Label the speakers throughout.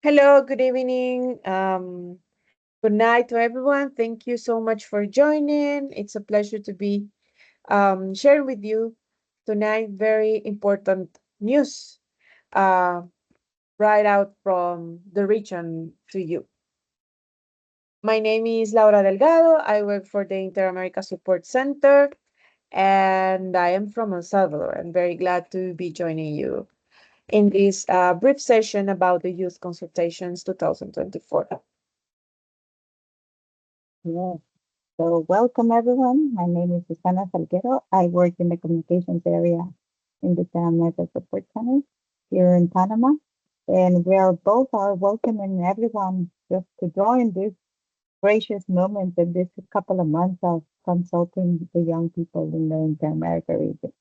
Speaker 1: Hello, good evening. Good night to everyone. Thank you so much for joining. It's a pleasure to be sharing with you tonight very important news uh, right out from the region to you. My name is Laura Delgado. I work for the Inter-America Support Center and I am from El Salvador. I'm very glad to be joining you in this brief session about the Youth Consultations 2024.
Speaker 2: Yes. So welcome everyone. My name is Susana Salguero. I work in the communications area in the San Metro Support Center here in Panama. And we are both are welcoming everyone just to join this gracious moment in this couple of months of consulting the young people in the Inter-America region.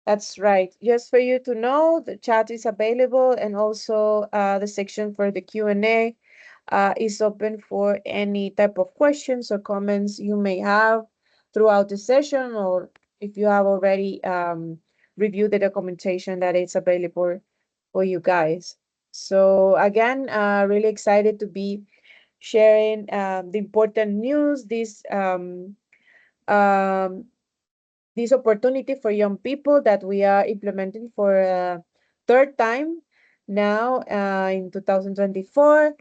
Speaker 1: That's right. Just for you to know, the chat is available and also the section for the Q&A is open for any type of questions or comments you may have throughout the session, or if you have already reviewed the documentation that is available for you guys. So again, really excited to be sharing the important news, um, this opportunity for young people that we are implementing for a third time now in 2024,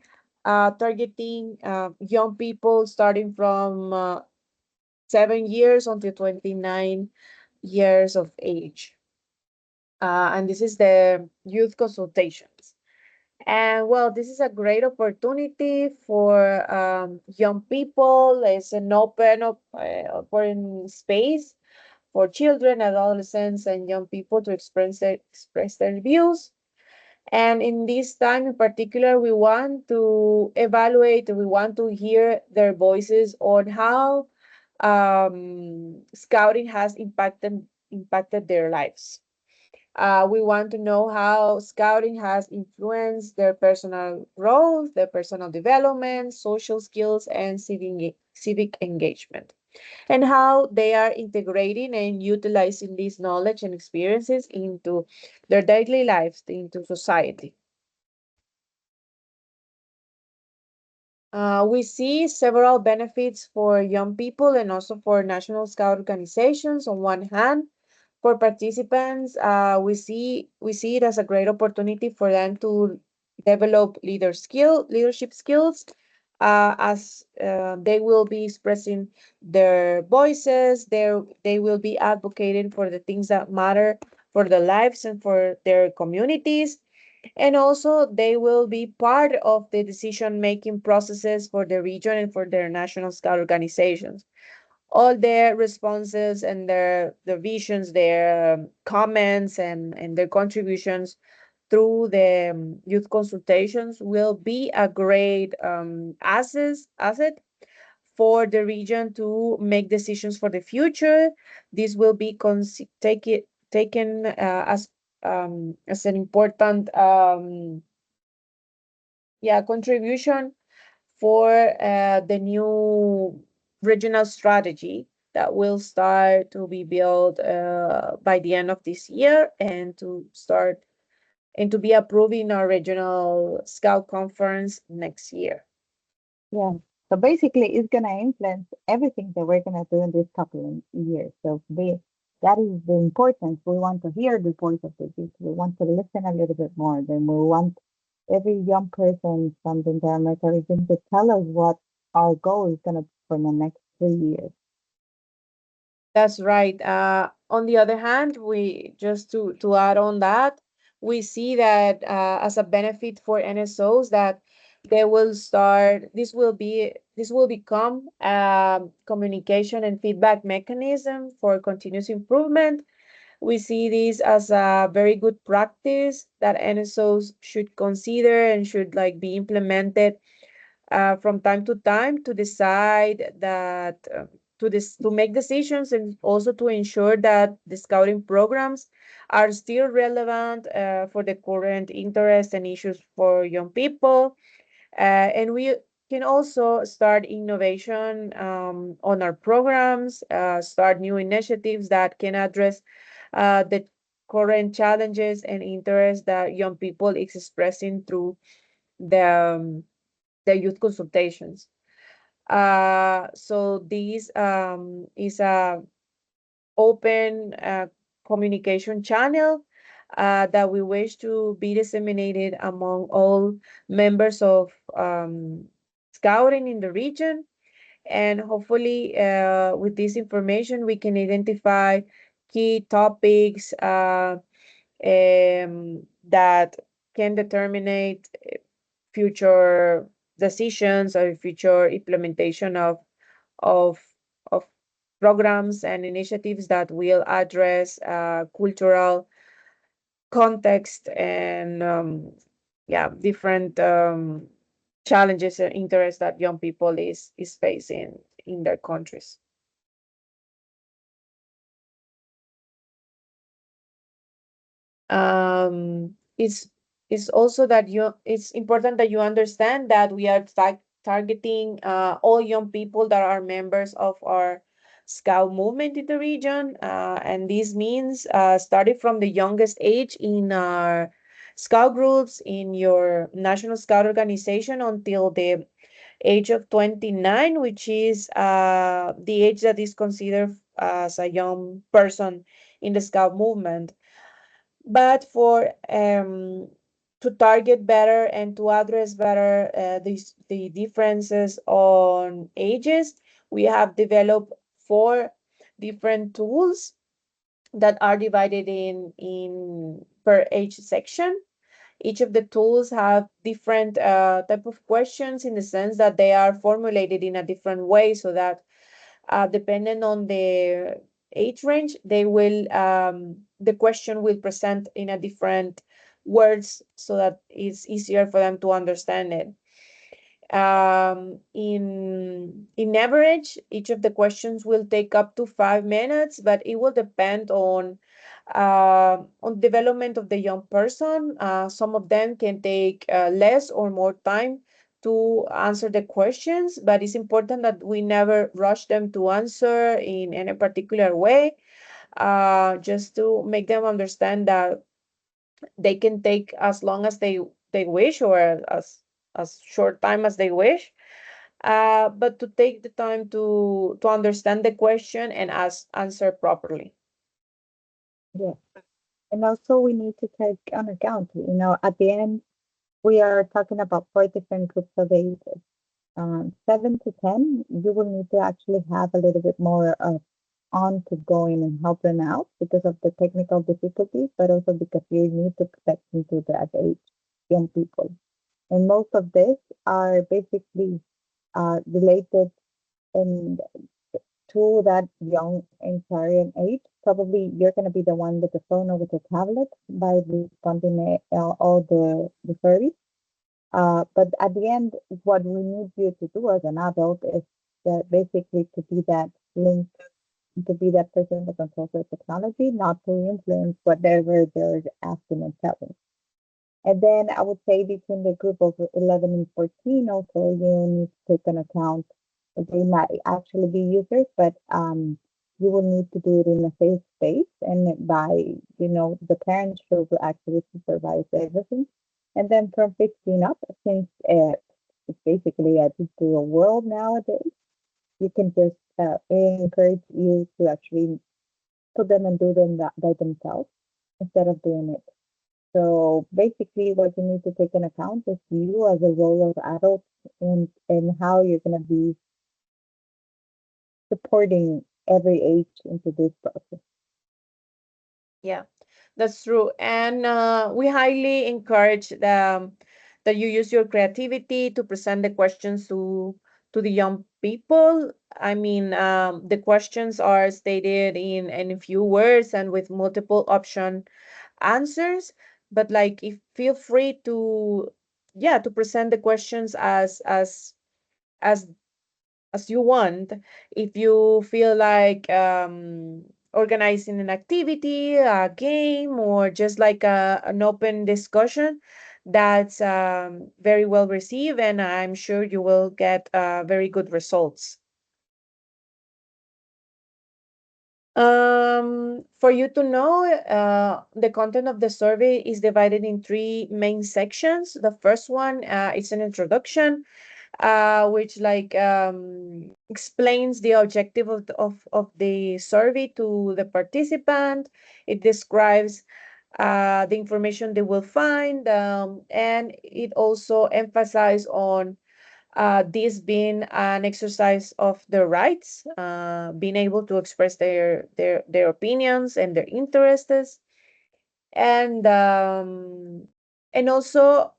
Speaker 1: targeting young people starting from 7 years until 29 years of age. And this is the youth consultations. And well, this is a great opportunity for young people. It's an open space for children, adolescents, and young people to express their views. And in this time in particular, we want to evaluate, we want to hear their voices on how scouting has impacted their lives. We want to know how scouting has influenced their personal growth, their personal development, social skills, and civic engagement, and how they are integrating and utilizing this knowledge and experiences into their daily lives, into society. We see several benefits for young people and also for National Scout organizations. On one hand, for participants, we see it as a great opportunity for them to develop leadership skills, as they will be expressing their voices. They will be advocating for the things that matter for their lives and for their communities, and also they will be part of the decision making processes for the region and for their national scout organizations. All their responses and their visions, their comments, and their contributions through the youth consultations will be a great asset for the region to make decisions for the future. This will be taken as an important contribution for the new regional strategy that will start to be built by the end of this year, and to be approved in our regional scout conference next year.
Speaker 2: Yeah. So basically, it's going to influence everything that we're going to do in this couple of years. So that is the importance. We want to hear the voice of the youth. We want to listen a little bit more. Then we want every young person from the entire region to tell us what our goal is going to be for the next 3 years.
Speaker 1: That's right. On the other hand, we just to add on that, we see that as a benefit for NSOs that they will start. This will become a communication and feedback mechanism for continuous improvement. We see this as a very good practice that NSOs should consider and should like be implemented from time to time to decide that to make decisions and also to ensure that the scouting programs are still relevant for the current interests and issues for young people. And we can also start innovation on our programs, start new initiatives that can address the current challenges and interests that young people is expressing through the youth consultations. So this is a open communication channel that we wish to be disseminated among all members of scouting in the region. And hopefully, with this information, we can identify key topics that can determine future decisions or future implementation of of programs and initiatives that will address cultural context and yeah, different challenges and interests that young people is facing in their countries. It's also that it's important that you understand that we are targeting all young people that are members of our scout movement in the region, and this means starting from the youngest age in our scout groups in your national scout organization until the age of 29, which is the age that is considered as a young person in the scout movement. But for to target better and to address better the differences on ages, we have developed four different tools that are divided in per age section. Each of the tools have different type of questions in the sense that they are formulated in a different way, so that depending on the age range, they will the question will present in a different words so that it's easier for them to understand it. In average, each of the questions will take up to 5 minutes, but it will depend on development of the young person. Some of them can take less or more time to answer the questions, but it's important that we never rush them to answer in any particular way, just to make them understand that they can take as long as they wish, or as short time as they wish, but to take the time to understand the question and answer properly.
Speaker 2: Yeah. And also we need to take on account, at the end, we are talking about four different groups of ages. 7 to 10, you will need to actually have a little bit more of on to going and help them out because of the technical difficulties, but also because you need to protect into that age, young people. And most of this are basically related and to that young and carrying age. Probably you're going to be the one with the phone or with the tablet by responding all the queries. But at the end, what we need you to do as an adult is that basically to be that link, to be that person that controls the technology, not to influence whatever they're asking and telling. And then I would say between the group of 11 and 14, also you need to take an account. They might actually be users, but you will need to do it in a safe space and by, the parents should actually supervise everything. And then from 15 up, since it's basically a digital world nowadays, you can just encourage you to actually put them and do them by themselves instead of doing it. So basically, what you need to take into account is you as a role of adult and how you're going to be supporting every age into this process.
Speaker 1: Yeah, that's true. And we highly encourage that you use your creativity to present the questions to the young people. I mean, the questions are stated in a few words and with multiple option answers, but like if feel free to, yeah, to present the questions as as you want. If you feel like organizing an activity, a game, or just like an open discussion, that's very well received, and I'm sure you will get very good results. For you to know, the content of the survey is divided in three main sections. The first one is an introduction, which like explains the objective of the survey to the participant. It describes the information they will find, and it also emphasizes on this being an exercise of their rights, being able to express their opinions and their interests, and also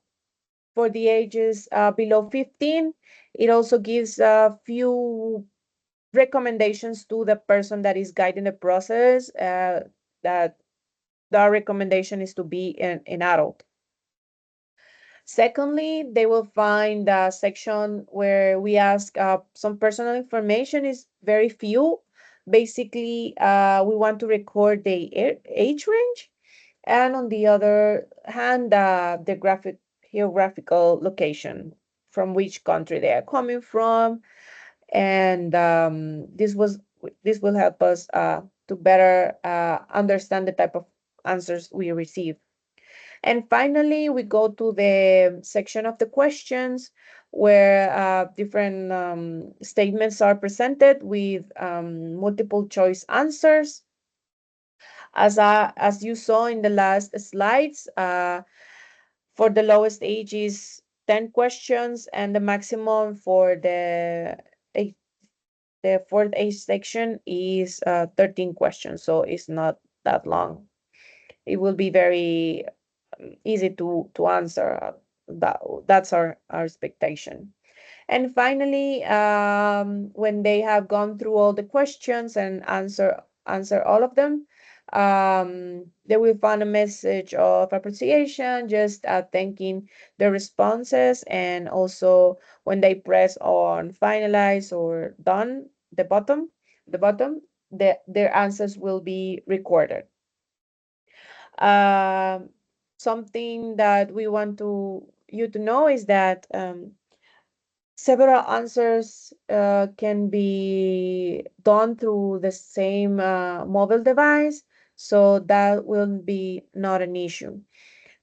Speaker 1: for the ages below 15, it also gives a few recommendations to the person that is guiding the process. That the recommendation is to be an adult. Secondly, they will find a section where we ask some personal information is very few. Basically, we want to record the age range, and on the other hand, the geographical location from which country they are coming from, and this will help us to better understand the type of answers we receive. And finally, we go to the section of the questions where different statements are presented with multiple choice answers. As you saw in the last slides, for the lowest age is 10 questions, and the maximum for eight- the fourth age section is 13 questions. So it's not that long. It will be very easy to answer. That's our expectation. And finally, when they have gone through all the questions and answer all of them, they will find a message of appreciation, just thanking the responses, and also when they press on finalize or done, the bottom, their answers will be recorded. Um, Something that we want you to know is that several answers can be done through the same mobile device, so that will be not an issue.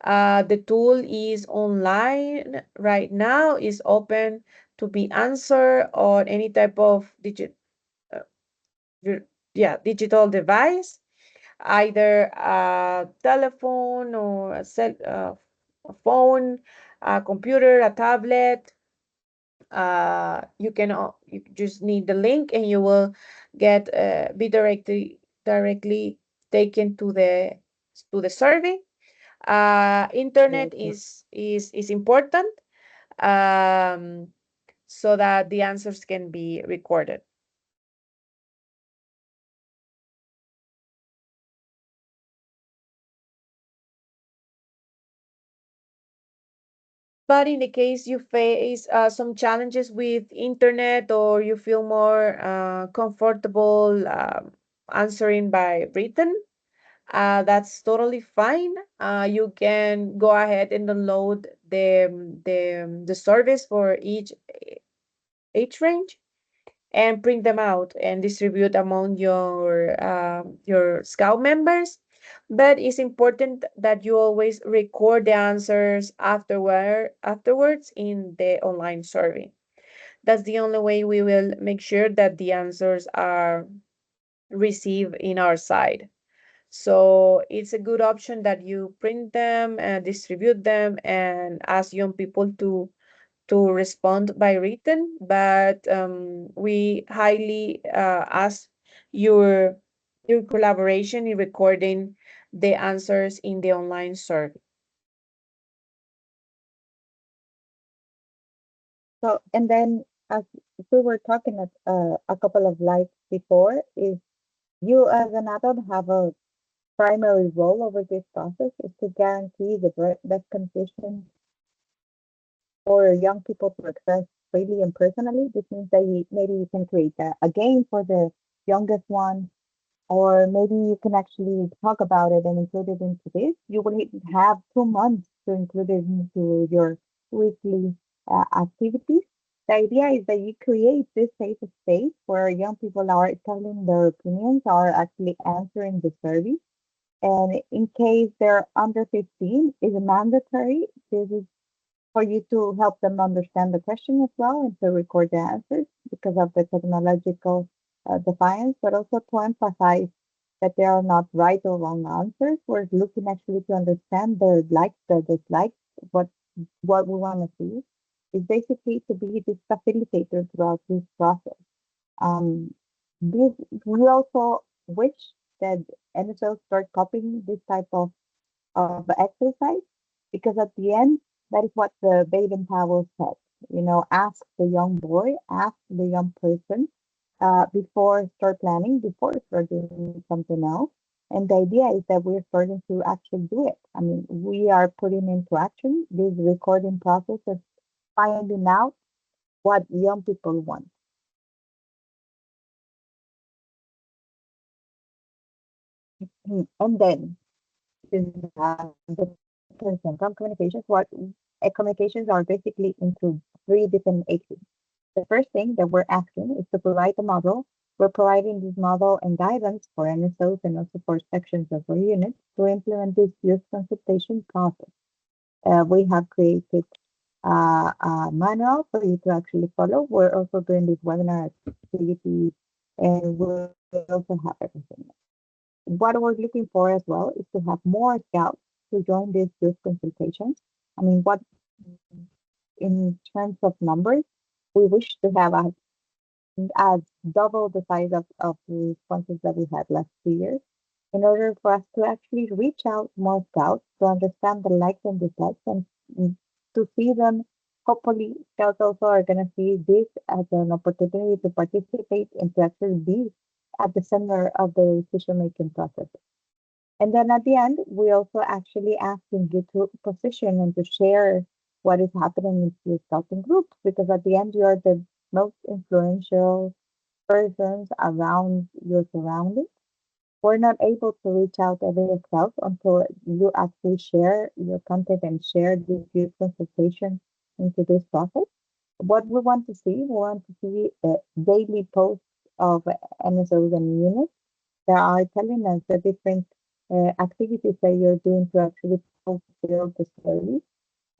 Speaker 1: The tool is online right now, is open to be answered on any type of uh, digital device, either a telephone or a phone, a computer, a tablet. You just need the link, and you will get be directly taken to the survey. Internet
Speaker 2: Okay.
Speaker 1: is important, um, so that the answers can be recorded. But in the case you face some challenges with internet, or you feel more comfortable answering by written, that's totally fine. You can go ahead and download the service for each age range, and print them out and distribute among your scout members. But it's important that you always record the answers afterwards in the online survey. That's the only way we will make sure that the answers are received in our side. So it's a good option that you print them and distribute them and ask young people to respond by written, but we highly ask your your collaboration in recording the answers in the online survey.
Speaker 2: So, and then as we were talking a couple of slides before, is you as an adult have a primary role over this process is to guarantee the best conditions for young people to access freely and personally. This means that maybe you can create a game for the youngest one, or maybe you can actually talk about it and include it into this. You will have 2 months to include it into your weekly activities. The idea is that you create this safe space where young people are telling their opinions, are actually answering the survey. And in case they're under 15, is mandatory. This is for you to help them understand the question as well and to record the answers because of the technological defiance, but also to emphasize that there are not right or wrong answers. We're looking actually to understand the likes, the dislikes, what what we want to see is basically to be this facilitator throughout this process. Um, this we also wish that NSO start copying this type of exercise because at the end that is what the Baden Powell said. You know, ask the young boy, ask the young person before start planning, before start doing something else. And the idea is that we're starting to actually do it. I mean, we are putting into action this recording process of finding out what young people want. And then is the difference from communications. What communications are basically into three different ages. The first thing that we're asking is to provide the model. We're providing this model and guidance for NSOs and also for sections of our unit to implement this youth consultation process. We have created a manual for you to actually follow. We're also doing this webinar activity and we'll also have everything. What we're looking for as well is to have more scouts to join these youth consultations. I mean, what in terms of numbers, we wish to have as double the size of the sponsors that we had last 2 years in order for us to actually reach out more scouts to understand the likes and dislikes and to see them. Hopefully, scouts also are going to see this as an opportunity to participate and to actually be at the center of the decision making process. And then at the end, we also actually asking you to position and to share what is happening in your scouting groups because at the end, you are the most influential persons around your surroundings. We're not able to reach out every scout until you actually share your content and share this youth consultation into this process. What we want to see, we want to see daily posts of NSOs and units that are telling us the different activities that you're doing to actually fulfill the story.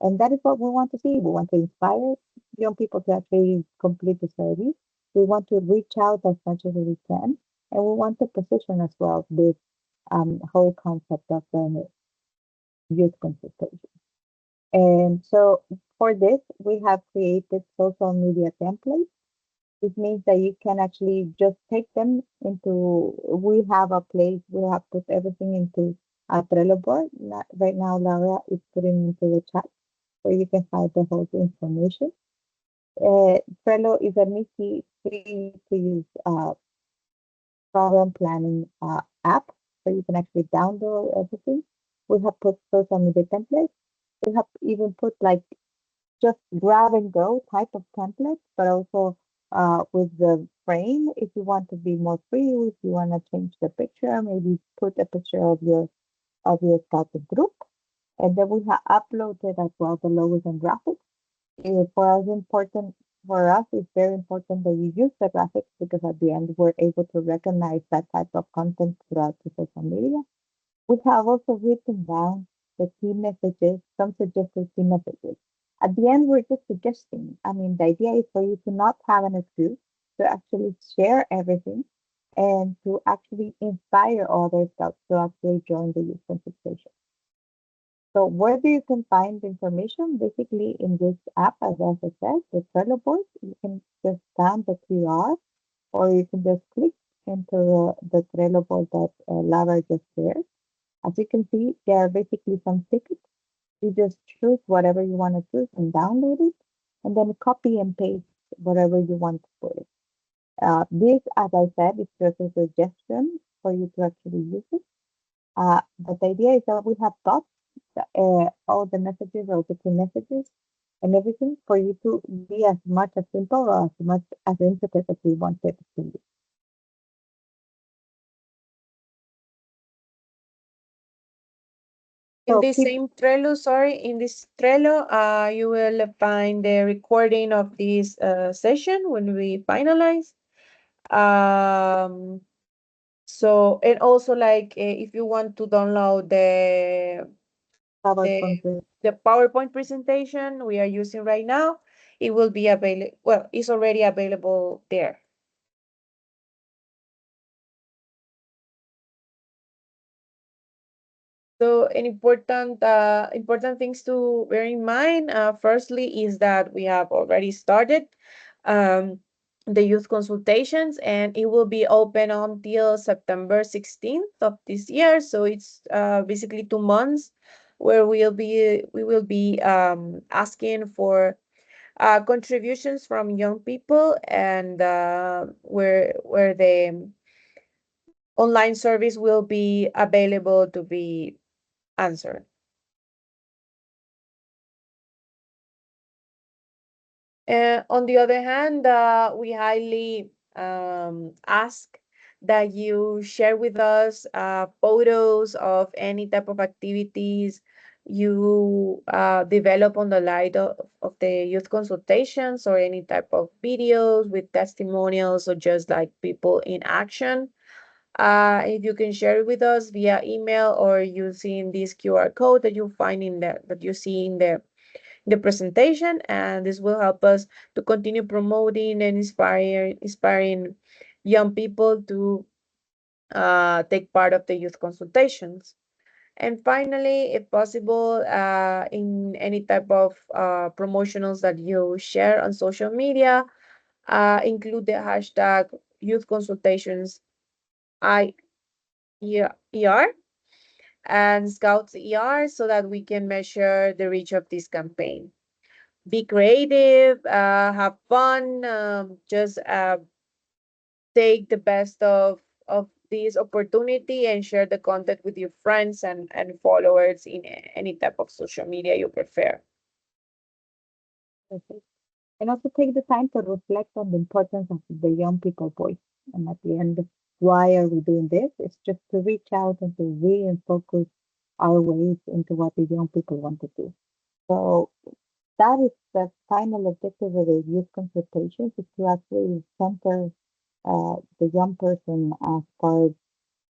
Speaker 2: And that is what we want to see. We want to inspire young people to actually complete the study. We want to reach out as much as we can. And we want to position as well this whole concept of the youth consultation. And so for this, we have created social media templates. It means that you can actually just take them into, we have a place, we have put everything into a Trello board. Right now, Laura is putting into the chat where you can find the whole information. Trello is an easy, free to use program planning app, so you can actually download everything. We have put social media templates. We have even put like just grab and go type of templates, but also with the frame if you want to be more free, if you want to change the picture, maybe put a picture of your scouting group. And then we have uploaded as well the logos and graphics. For us, it's very important that you use the graphics because at the end we're able to recognize that type of content throughout the social media. We have also written down the key messages, some suggested key messages. At the end, we're just suggesting. I mean, the idea is for you to not have an excuse, to actually share everything and to actually inspire others to actually join the youth consultation. So where do you can find information? Basically in this app, as I said, the Trello board, you can just scan the QR or you can just click into the Trello board that Lara just shared. As you can see, there are basically some tickets. You just choose whatever you want to choose and download it, and then copy and paste whatever you want to put it. This, as I said, is just a suggestion for you to actually use it. But the idea is that we have got all the messages or the key messages. and everything for you to be as much as simple or as much as intricate as we want it to be.
Speaker 1: In
Speaker 2: So
Speaker 1: this
Speaker 2: keep
Speaker 1: same Trello, sorry, in this Trello, you will find the recording of this session when we finalize. Um, so, and also like if you want to download the
Speaker 2: PowerPoint with
Speaker 1: the PowerPoint presentation we are using right now, it will be available. Well, it's already available there. So an important things to bear in mind, firstly, is that we have already started um, the youth consultations, and it will be open until September 16th of this year. So it's basically 2 months where we will be asking for contributions from young people, and where the online service will be available to be answered. On the other hand, we highly ask that you share with us photos of any type of activities you develop on the light of the youth consultations, or any type of videos with testimonials, or just like people in action. If you can share it with us via email or using this QR code that you find in there, that you see in the presentation, and this will help us to continue promoting and inspiring young people to take part of the youth consultations. And finally, if possible, in any type of promotionals that you share on social media, include the hashtag youth consultations IER and Scouts ER, so that we can measure the reach of this campaign. Be creative, have fun, just take the best of this opportunity, and share the content with your friends and followers in any type of social media you prefer.
Speaker 2: it. And also take the time to reflect on the importance of the young people voice. And at the end, why are we doing this? It's just to reach out and to refocus our ways into what the young people want to do. So that is the final objective of the youth consultations, is to actually center the young person as part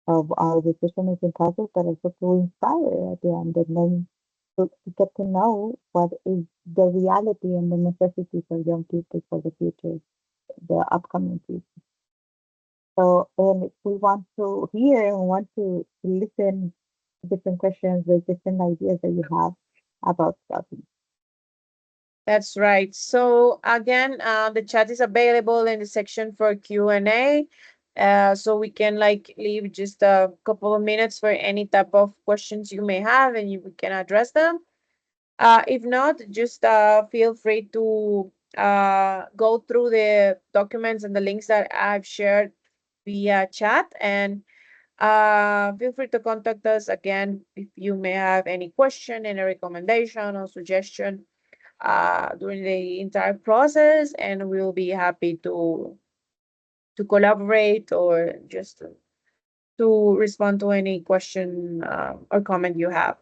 Speaker 2: of our decision-making process, but also to inspire at the end, and then to get to know what is the reality and the necessities of young people for the future, the upcoming future. So, and we want to hear and want to listen to different questions with different ideas that you have about scouting.
Speaker 1: That's right. So again, the chat is available in the section for Q&A. So we can like leave just a couple of minutes for any type of questions you may have, and we can address them. If not, just feel free to go through the documents and the links that I've shared via chat, and feel free to contact us again if you may have any question, any recommendation or suggestion during the entire process, and we'll be happy to collaborate, or just to respond to any question or comment you have.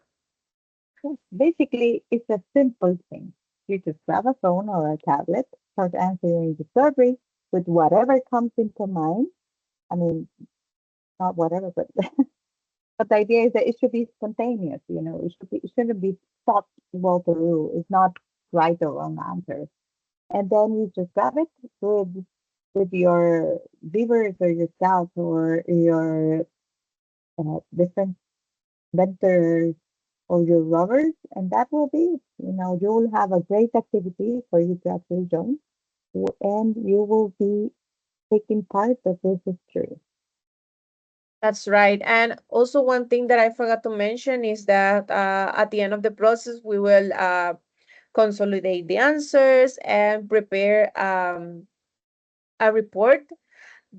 Speaker 2: Yes, basically, it's a simple thing. You just grab a phone or a tablet, start answering the survey with whatever comes into mind. I mean, not whatever, but but the idea is that it should be spontaneous. It shouldn't be thought well through. It's not right or wrong answer. And then you just grab it with your beavers or your scouts or your different mentors or your rovers, and that will be, you will have a great activity for you to actually join, and you will be taking part of this history.
Speaker 1: That's right. And also, one thing that I forgot to mention is that at the end of the process, we will consolidate the answers and prepare a report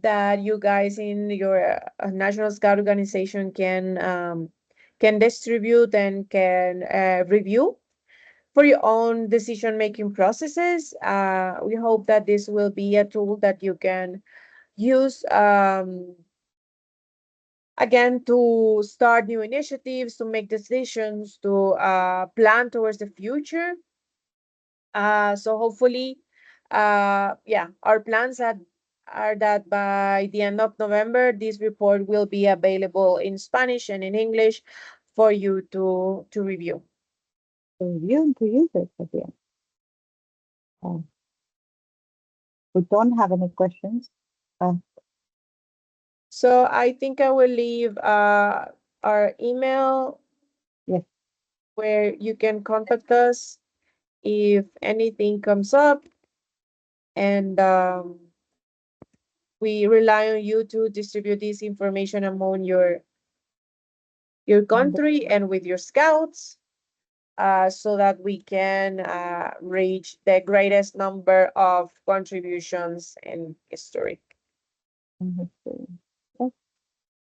Speaker 1: that you guys in your National Scout organization can distribute and can review. for your own decision-making processes. We hope that this will be a tool that you can use again to start new initiatives, to make decisions, to plan towards the future. So hopefully, yeah, our plans are that by the end of November, this report will be available in Spanish and in English for you to review.
Speaker 2: to review and to use it again. Uh, we don't have any questions. Uh,
Speaker 1: So I think I will leave our email
Speaker 2: yes,
Speaker 1: where you can contact us if anything comes up, and we rely on you to distribute this information among your
Speaker 2: wonderful.
Speaker 1: country and with your scouts, so that we can reach the greatest number of contributions in history.
Speaker 2: History. Yes.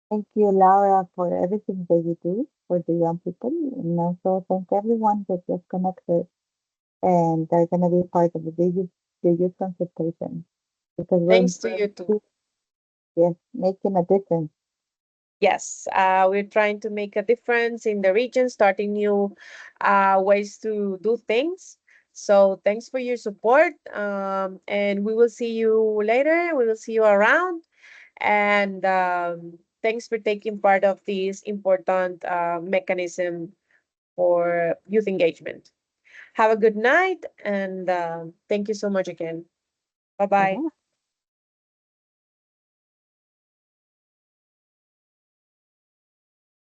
Speaker 2: Thank you, Laura, for everything that you do for the young people. And also thank everyone that just connected and they're going to be part of the youth consultation because
Speaker 1: Thanks to
Speaker 2: we're
Speaker 1: you too.
Speaker 2: yes, making a difference.
Speaker 1: Yes, we're trying to make a difference in the region, starting new ways to do things. So thanks for your support, and we will see you later. We will see you around, and thanks for taking part of this important mechanism for youth engagement. Have a good night, and thank you so much again. Bye bye.
Speaker 2: Bye-bye.